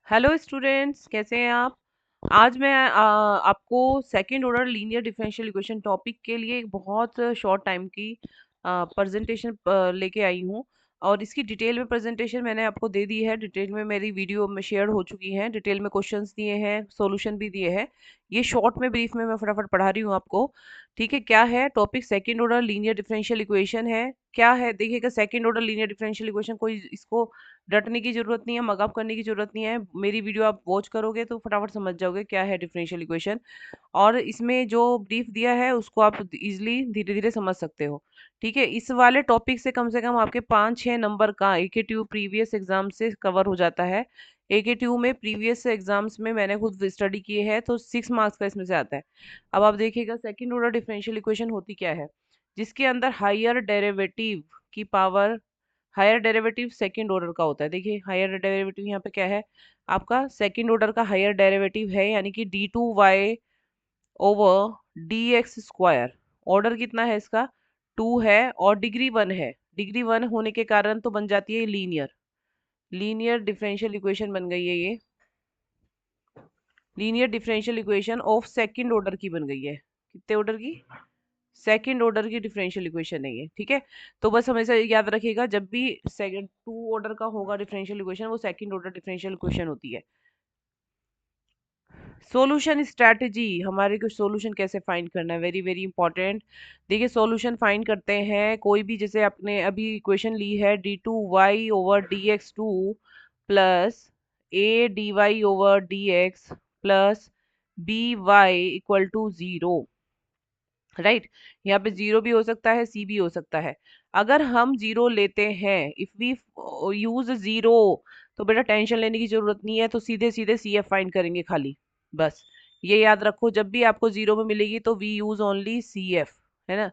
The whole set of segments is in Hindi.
हेलो स्टूडेंट्स, कैसे हैं आप। आज मैं आपको second order linear differential equation topic के लिए एक बहुत शॉर्ट टाइम की प्रेजेंटेशन लेके आई हूँ। और इसकी डिटेल में प्रेजेंटेशन मैंने आपको दे दी है। डिटेल में मेरी वीडियो में शेयर हो चुकी है। डिटेल में क्वेश्चंस दिए हैं, सॉल्यूशन भी दिए हैं। ये शॉर्ट में ब्रीफ में मैं फटाफट पढ़ा रही हूँ आपको। ठीक है, क्या है topic? Second order linear differential equation है। क्या है देखिएगा, second order linear differential equation, कोई इसको रटने की जरूरत नहीं है, मगअप करने की जरूरत नहीं है। मेरी वीडियो आप वॉच करोगे तो फटाफट समझ जाओगे क्या है डिफरेंशियल इक्वेशन। और इसमें जो ब्रीफ दिया है उसको आप इजिली धीरे धीरे समझ सकते हो। ठीक है, इस वाले टॉपिक से कम आपके 5-6 नंबर का एकेटीयू प्रीवियस एग्जाम से कवर हो जाता है। एकेटीयू में प्रीवियस एग्जाम्स में मैंने खुद स्टडी किए हैं, तो 6 मार्क्स का इसमें से आता है। अब आप देखिएगा, सेकेंड ऑर्डर डिफरेंशियल इक्वेशन होती क्या है? जिसके अंदर हायर डेरिवेटिव की power, higher derivative second order का होता है। देखिए हायर डेरिवेटिव यहाँ पे क्या है, आपका सेकंड ऑर्डर का हायर डेरिवेटिव है, यानी कि d2y ओवर dx²। ऑर्डर कितना है इसका? 2 है और डिग्री 1 है। डिग्री 1 होने के कारण तो बन जाती है लीनियर। लीनियर डिफरेंशियल इक्वेशन बन गई है ये। Linear differential equation of second order की बन गई है। कितने ऑर्डर की? सेकंड ऑर्डर की डिफरेंशियल इक्वेशन है ये। ठीक है, तो बस हमेशा याद रखिएगा, जब भी सेकंड टू ऑर्डर का होगा डिफरेंशियल इक्वेशन, वो सेकंड ऑर्डर डिफरेंशियल इक्वेशन होती है। सॉल्यूशन स्ट्रैटेजी, हमारे को सॉल्यूशन कैसे फाइंड करना है, वेरी वेरी इंपॉर्टेंट। देखिए सॉल्यूशन फाइंड करते हैं कोई भी, जैसे आपने अभी इक्वेशन ली है d2y over dx2 plus a dy over dx plus by equal to 0। Right, यहाँ पे 0 भी हो सकता है, सी भी हो सकता है। अगर हम 0 लेते हैं, इफ वी यूज 0, तो बेटा टेंशन लेने की जरूरत नहीं है, तो सीधे सीधे सी एफ फाइंड करेंगे खाली। बस ये याद रखो, जब भी आपको 0 में मिलेगी तो we use only C F, है ना।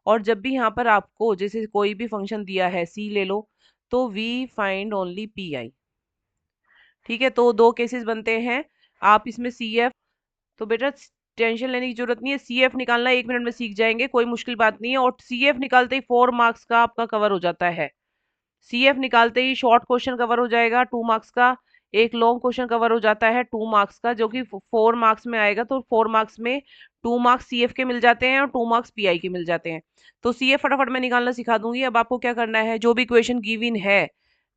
और जब भी यहाँ पर आपको जैसे कोई भी फंक्शन दिया है, सी ले लो, तो we find only P I. ठीक है, तो दो केसेस बनते हैं। आप इसमें सी एफ, तो बेटा टेंशन लेने की जरूरत नहीं है, सी एफ निकालना 1 मिनट में सीख जाएंगे, कोई मुश्किल बात नहीं है। और सी एफ निकालते ही 4 मार्क्स का आपका कवर हो जाता है। सी एफ निकालते ही शॉर्ट क्वेश्चन कवर हो जाएगा 2 मार्क्स का, एक लॉन्ग क्वेश्चन कवर हो जाता है 2 मार्क्स का, जो कि 4 मार्क्स में आएगा। तो 4 मार्क्स में 2 मार्क्स सी एफ के मिल जाते हैं और 2 मार्क्स पी आई के मिल जाते हैं। तो सी एफ फटाफट मैं निकालना सिखा दूंगी। अब आपको क्या करना है, जो भी इक्वेशन गिवन है,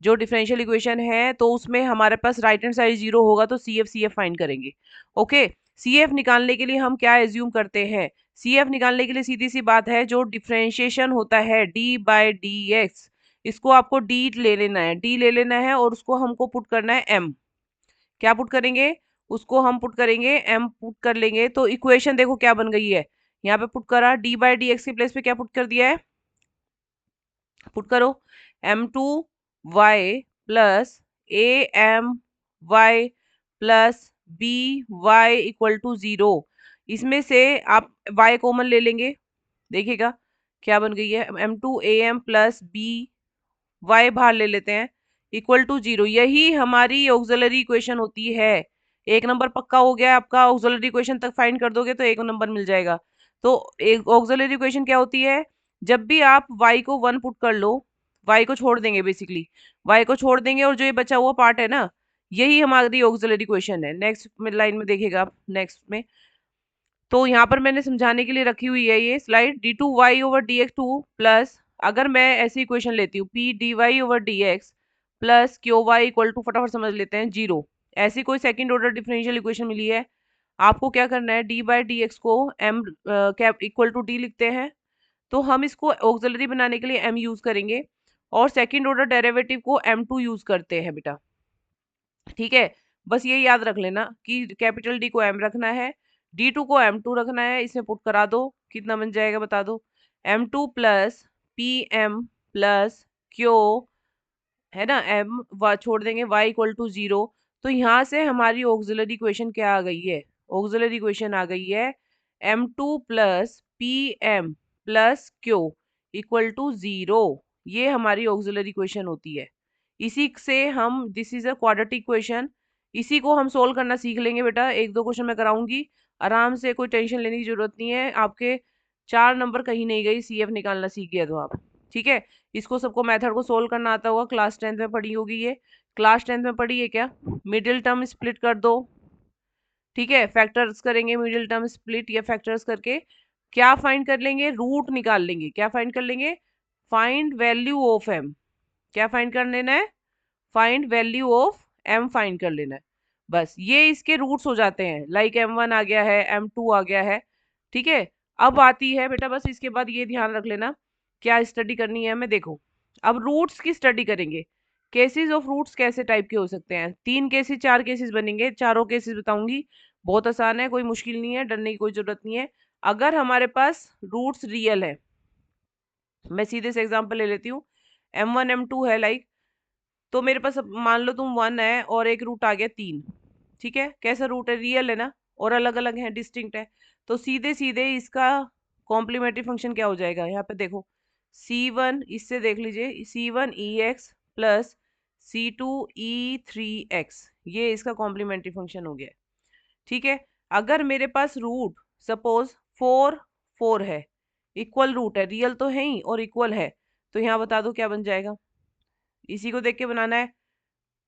जो डिफरेंशियल इक्वेशन है, तो उसमें हमारे पास राइट हैंड साइड 0 होगा, तो सी एफ फाइंड करेंगे। ओके, सी एफ निकालने के लिए हम क्या एज्यूम करते हैं? सी एफ निकालने के लिए सीधी सी बात है, जो डिफरेंशिएशन होता है डी बाई डी एक्स, इसको आपको डी ले लेना है, डी ले लेना है, और उसको हमको पुट करना है एम। क्या पुट करेंगे? उसको हम पुट करेंगे एम, पुट कर लेंगे तो इक्वेशन देखो क्या बन गई है। यहाँ पे पुट करा, डी बाई डी एक्स के प्लेस पे क्या पुट कर दिया है, पुट करो m2y plus am y plus by equal to 0। इसमें से आप y कॉमन ले लेंगे, देखिएगा क्या बन गई है, m2am प्लस b y बाहर ले लेते हैं, इक्वल टू 0। यही हमारी ऑक्सिलरी इक्वेशन होती है। 1 नंबर पक्का हो गया आपका, ऑक्सिलरी इक्वेशन तक फाइंड कर दोगे तो 1 नंबर मिल जाएगा। तो एक ऑक्सिलरी इक्वेशन क्या होती है? जब भी आप y को 1 पुट कर लो, y को छोड़ देंगे, बेसिकली y को छोड़ देंगे, और जो ये बचा हुआ पार्ट है ना, यही हमारी ऑक्सिलरी इक्वेशन है। नेक्स्ट लाइन में देखिएगा आप, नेक्स्ट में, तो यहाँ पर मैंने समझाने के लिए रखी हुई है ये slide, d2y over dx2 plus, अगर मैं ऐसी इक्वेशन लेती हूँ p dy over dx plus q y equal to, फटाफट समझ लेते हैं, 0। ऐसी कोई सेकंड ऑर्डर डिफरेंशियल इक्वेशन मिली है, आपको क्या करना है, d बाई डी एक्स को m cap equal to d लिखते हैं, तो हम इसको ऑक्सिलरी बनाने के लिए m यूज करेंगे, और सेकंड ऑर्डर डेरिवेटिव को m2 यूज करते हैं बेटा। ठीक है, बस ये याद रख लेना कि कैपिटल डी को m रखना है, d2 को m2 रखना है। इसमें पुट करा दो, कितना बन जाएगा बता दो, m2 plus P M plus q, है ना, m छोड़ देंगे y इक्वल टू 0। तो यहाँ से हमारी ऑक्सिलरी इक्वेशन क्या आ गई है? ऑक्सिलरी इक्वेशन आ गई है m2 plus P M plus Q equal to 0। ये हमारी ऑक्सिलरी इक्वेशन होती है। इसी से हम, this is a quadratic equation, इसी को हम सोल्व करना सीख लेंगे बेटा। 1-2 क्वेश्चन मैं कराऊंगी, आराम से, कोई टेंशन लेने की जरूरत नहीं है। आपके 4 नंबर कहीं नहीं गई, सी एफ निकालना सीख गया तो आप। ठीक है, इसको सबको मेथड को सोल्व करना आता होगा, क्लास 10th में पढ़ी होगी ये। क्लास 10th में पढ़ी है क्या? मिडिल टर्म स्प्लिट कर दो, ठीक है, फैक्टर्स करेंगे मिडिल टर्म स्प्लिट या फैक्टर्स करके क्या फाइंड कर लेंगे? रूट निकाल लेंगे। क्या फाइंड कर लेंगे? Find value of M. क्या फाइंड कर लेना है? Find value of M find कर लेना है। बस ये इसके रूट्स हो जाते हैं, लाइक M1 आ गया है, M2 आ गया है, ठीक है। अब आती है बेटा, बस इसके बाद ये ध्यान रख लेना क्या स्टडी करनी है हमें। देखो, अब रूट्स की स्टडी करेंगे। केसेस ऑफ रूट्स कैसे टाइप के हो सकते हैं? 3 केसेस 4 केसेस बनेंगे, चारों केसेस बताऊंगी। बहुत आसान है, कोई मुश्किल नहीं है, डरने की कोई जरूरत नहीं है। अगर हमारे पास रूट्स रियल है, मैं सीधे से एग्जांपल ले लेती हूँ। M1 M2 है लाइक, तो मेरे पास मान लो तुम 1 है और एक रूट आ गया 3, ठीक है। कैसा रूट है? रियल है ना, और अलग अलग है, डिस्टिंक्ट है। तो सीधे सीधे इसका कॉम्प्लीमेंट्री फंक्शन क्या हो जाएगा? यहाँ पे देखो, C1, इससे देख लीजिए, C1 EX plus C2 E3X, ये इसका कॉम्प्लीमेंट्री फंक्शन हो गया, ठीक है। अगर मेरे पास रूट सपोज 4 है, इक्वल रूट है, रियल तो है ही और इक्वल है, तो यहाँ बता दो क्या बन जाएगा। इसी को देख के बनाना है,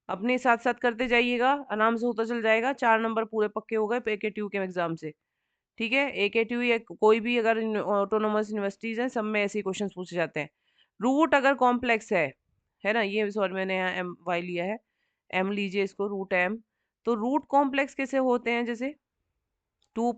अपने साथ साथ करते जाइएगा, आराम से होता चल जाएगा। 4 नंबर पूरे पक्के हो गए AKTU के एग्जाम से, ठीक है। AKTU या कोई भी अगर ऑटोनोमस यूनिवर्सिटीज हैं, सब में ऐसे क्वेश्चन पूछे जाते हैं। रूट अगर कॉम्प्लेक्स है ना, ये सॉरी मैंने यहाँ M Y लिया है, M लीजिए इसको, रूट M। तो रूट कॉम्प्लेक्स कैसे होते हैं? जैसे 2 +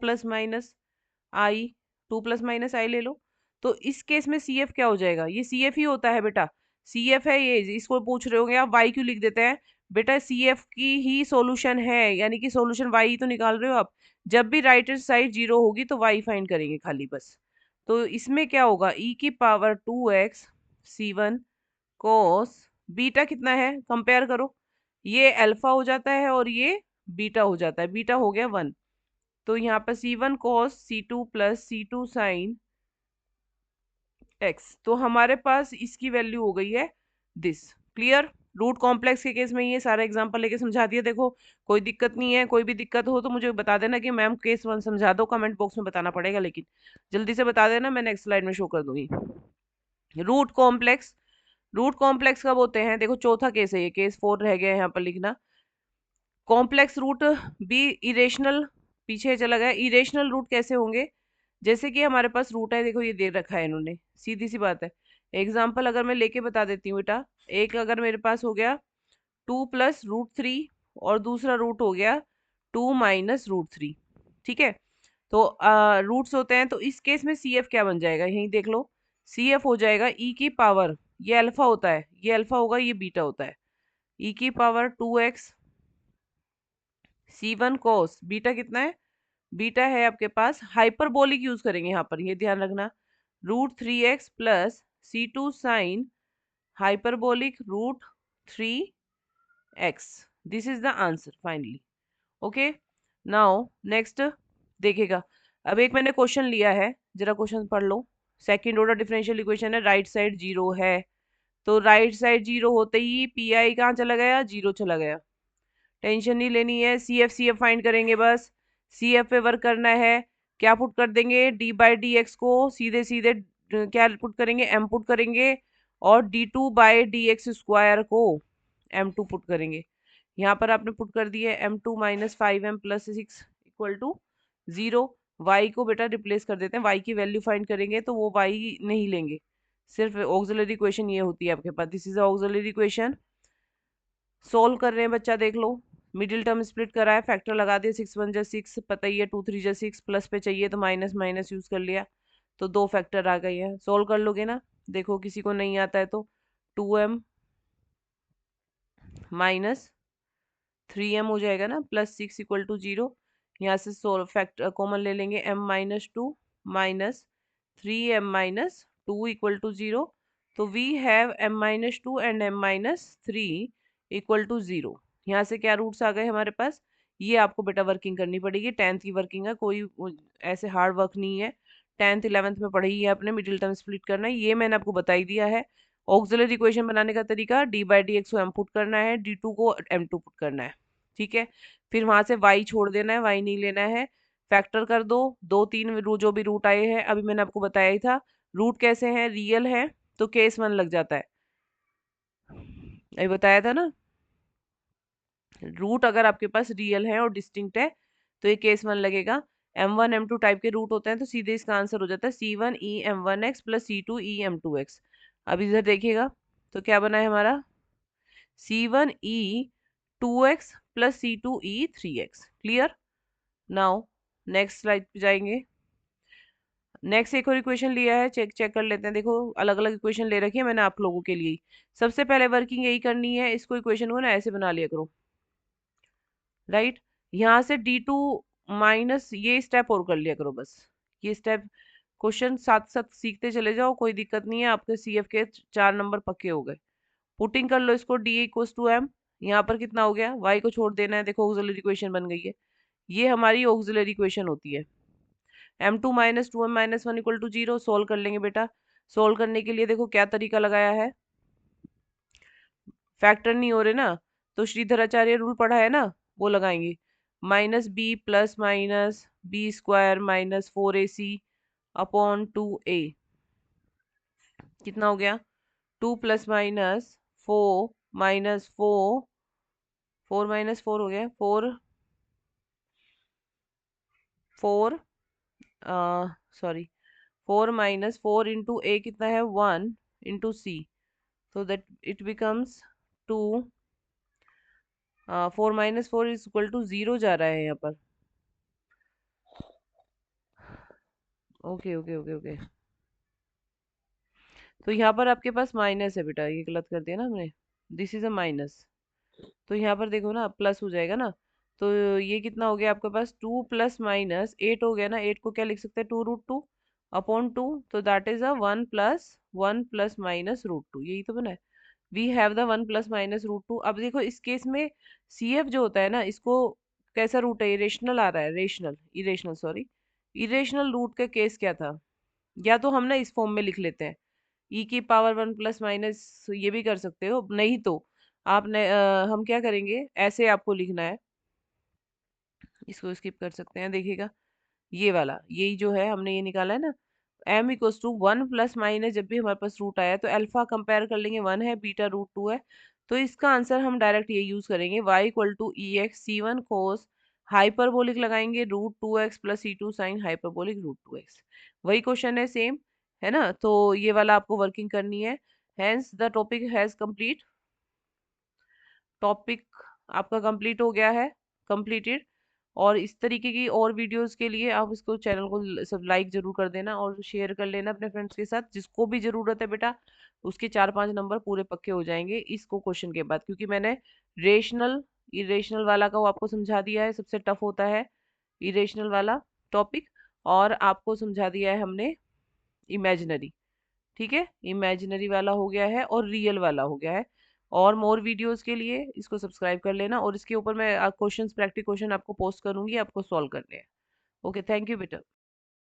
-i, 2 + -i ले लो। तो इस केस में CF क्या हो जाएगा? ये CF ही होता है बेटा, CF है ये। इसको पूछ रहे होंगे आप y क्यों लिख देते हैं? बेटा CF की ही सॉल्यूशन है, यानी कि सॉल्यूशन y ही तो निकाल रहे हो आप। जब भी राइट साइड 0 होगी तो y फाइंड करेंगे खाली, बस। तो इसमें क्या होगा? e⁻²x C1 cos बीटा कितना है? कंपेयर करो, ये अल्फा हो जाता है और ये बीटा हो जाता है, बीटा हो गया 1। तो यहाँ पर C1 cos C2 plus C2 sign x, तो हमारे पास इसकी वैल्यू हो गई है दिस। क्लियर? रूट कॉम्प्लेक्स के केस में ये सारा एग्जांपल लेके समझा दिया। देखो, कोई दिक्कत नहीं है, कोई भी दिक्कत हो तो मुझे बता देना कि मैम केस 1 समझा दो, कमेंट बॉक्स में बताना पड़ेगा, लेकिन जल्दी से बता देना, मैं नेक्स्ट स्लाइड में शो कर दूंगी। रूट कॉम्प्लेक्स, रूट कॉम्प्लेक्स कब होते हैं? देखो, चौथा केस है ये, केस 4 रह गया है यहाँ पर लिखना। कॉम्प्लेक्स रूट भी इरेशनल, पीछे चला गया। इरेशनल रूट कैसे होंगे? जैसे कि हमारे पास रूट है, देखो ये दे रखा है इन्होंने, सीधी सी बात है। एग्जाम्पल अगर मैं लेके बता देती हूँ बेटा, एक अगर मेरे पास हो गया 2 + √3 और दूसरा रूट हो गया 2 - √3, ठीक है। तो रूट्स होते हैं, तो इस केस में CF क्या बन जाएगा? यही देख लो, CF हो जाएगा e⁻, ये अल्फा होता है, ये अल्फा होगा, ये बीटा होता है, e⁻²x C1 cos बीटा कितना है? बीटा है आपके पास, हाइपरबोलिक यूज करेंगे यहाँ पर, ये ध्यान रखना, √3x plus C2 sine hyperbolic √3x। This is the answer finally. Okay, now next देखिएगा। अब एक मैंने क्वेश्चन लिया है, जरा क्वेश्चन पढ़ लो। सेकंड ऑर्डर डिफरेंशियल इक्वेशन है, राइट साइड 0 है, तो राइट साइड 0 होते ही PI कहाँ चला गया? 0 चला गया। टेंशन नहीं लेनी है, CF फाइंड करेंगे बस। CF पे वर्क करना है। क्या पुट कर देंगे? d/dx को सीधे सीधे क्या पुट करेंगे? M पुट करेंगे, और d2/dx² को M2 पुट करेंगे। यहाँ पर आपने पुट कर दिया M2 - 5m + 6 = 0। y को बेटा रिप्लेस कर देते हैं, y की वैल्यू फाइंड करेंगे तो वो y नहीं लेंगे, सिर्फ ऑक्सिलरी इक्वेशन ये होती है आपके पास। This is auxiliary equation. Solve कर रहे हैं बच्चा, देख लो। मिडिल टर्म स्प्लिट करा है, फैक्टर लगा दिए, 6 × 1 = 6, पता ही है, 2 × 3 = 6, प्लस पे चाहिए तो माइनस माइनस यूज कर लिया, तो 2 फैक्टर आ गई है। सोल्व कर लोगे ना? देखो, किसी को नहीं आता है तो 2m - 3m हो जाएगा ना, प्लस 6 = 0। यहाँ से सोल्व फैक्टर कॉमन ले लेंगे, m - 2 माइनस 3m - 2 = 0। तो we have m - 2 and m - 3 = 0। यहाँ से क्या रूट्स आ गए हमारे पास? ये आपको बेटा वर्किंग करनी पड़ेगी, 10th की वर्किंग है, कोई ऐसे हार्ड वर्क नहीं है। 10th 11th में पढ़ी है आपने, मिडिल टर्म स्प्लिट करना है, ये मैंने आपको बता ही दिया है। ऑक्सिलरी इक्वेशन बनाने का तरीका, d/dx को m पुट करना है, d2 को m2 पुट करना है, ठीक है। फिर वहां से y छोड़ देना है, y नहीं लेना है। फैक्टर कर दो, 2 3 जो भी रूट आए हैं, अभी मैंने आपको बताया ही था। रूट कैसे हैं? रियल है, तो केस 1 लग जाता है, अभी बताया था ना। रूट अगर आपके पास रियल है और डिस्टिंक्ट है तो ये केस वन लगेगा। M1 M2 टाइप के रूट होते हैं तो सीधे इसका आंसर हो जाता है C1E M1x plus C2E M2x। अब इधर देखिएगा तो क्या बना है हमारा C1E2x plus C2E3x। Clear. Now next slide पे जाएंगे। नेक्स्ट एक और इक्वेशन लिया है, चेक चेक कर लेते हैं। देखो अलग अलग इक्वेशन ले रखी है मैंने आप लोगों के लिए। सबसे पहले वर्किंग यही करनी है, इसको इक्वेशन को ना ऐसे बना लिया करो, राइट। यहाँ से D2 माइनस ये स्टेप और कर लिया करो बस। ये स्टेप क्वेश्चन साथ साथ सीखते चले जाओ, कोई दिक्कत नहीं है, आपके CF के 4 नंबर पक्के हो गए। पुटिंग कर लो इसको, D इक्वल्स टू M। यहाँ पर कितना हो गया, y को छोड़ देना है, देखो ऑक्सिलरी इक्वेशन बन गई है। ये हमारी ऑक्सिलरी इक्वेशन होती है। M2 minus 2M-1 equal to 0 solve कर लेंगे बेटा। सोल्व करने के लिए देखो क्या तरीका लगाया है, फैक्टर नहीं हो रहे ना, तो श्रीधराचार्य रूल पढ़ा है ना, वो लगाएंगे। -b plus minus B² minus 4AC upon 2A। कितना हो गया, 2 प्लस माइनस 4 माइनस 4, 4 माइनस 4 हो गया 4, 4 सॉरी 4 माइनस 4 इंटू A कितना है 1 into C, so that it becomes 2। 4 minus 4 is equal to 0 जा रहा है यहाँ पर। ओके ओके ओके ओके, तो यहाँ पर आपके पास माइनस है बेटा, ये गलत कर दिया ना हमने, दिस इज अ माइनस। तो यहाँ पर देखो ना प्लस हो जाएगा ना, तो ये कितना हो गया आपके पास 2 प्लस माइनस 8 हो गया ना, 8 को क्या लिख सकते हैं 2√2 अपॉन 2, तो that is a 1 plus minus root 2, यही तो बना है। We have the 1 plus minus root 2। अब देखो इस केस में CF जो होता है ना, इसको कैसा रूट है, इरेशनल आ रहा है, rational irrational sorry, irrational root का केस क्या था, या तो हम ना इस फॉर्म में लिख लेते हैं E की पावर 1 प्लस माइनस, ये भी कर सकते हो, नहीं तो आपने हम क्या करेंगे, ऐसे आपको लिखना है, इसको स्किप कर सकते हैं, देखिएगा ये वाला, यही जो है हमने ये निकाला है ना, M equals to 1 plus minus, जब भी हमारे पास रूट आया तो अल्फा कंपेयर कर लेंगे 1 है, बीटा √2 है, तो इसका आंसर हम डायरेक्ट ये यूज करेंगे y equal to EX C1 cos hyperbolic लगाएंगे √2x plus C2 sine hyperbolic √2x। वही क्वेश्चन है सेम, है ना, तो ये वाला आपको वर्किंग करनी है। Hence the topic has complete, topic आपका कंप्लीट हो गया है, कंप्लीटेड। और इस तरीके की और वीडियोस के लिए आप इसको चैनल को सब लाइक जरूर कर देना और शेयर कर लेना अपने फ्रेंड्स के साथ, जिसको भी जरूरत है बेटा, उसके 4-5 नंबर पूरे पक्के हो जाएंगे इसको क्वेश्चन के बाद, क्योंकि मैंने रेशनल इरेशनल वाला का वो आपको समझा दिया है, सबसे टफ होता है इरेशनल वाला टॉपिक, और आपको समझा दिया है हमने इमेजिनरी। ठीक है, इमेजिनरी वाला हो गया है और रियल वाला हो गया है। और मोर वीडियोस के लिए इसको सब्सक्राइब कर लेना, और इसके ऊपर मैं क्वेश्चंस प्रैक्टिस क्वेश्चन आपको पोस्ट करूंगी, आपको सॉल्व करने हैं। ओके, थैंक यू बेटा।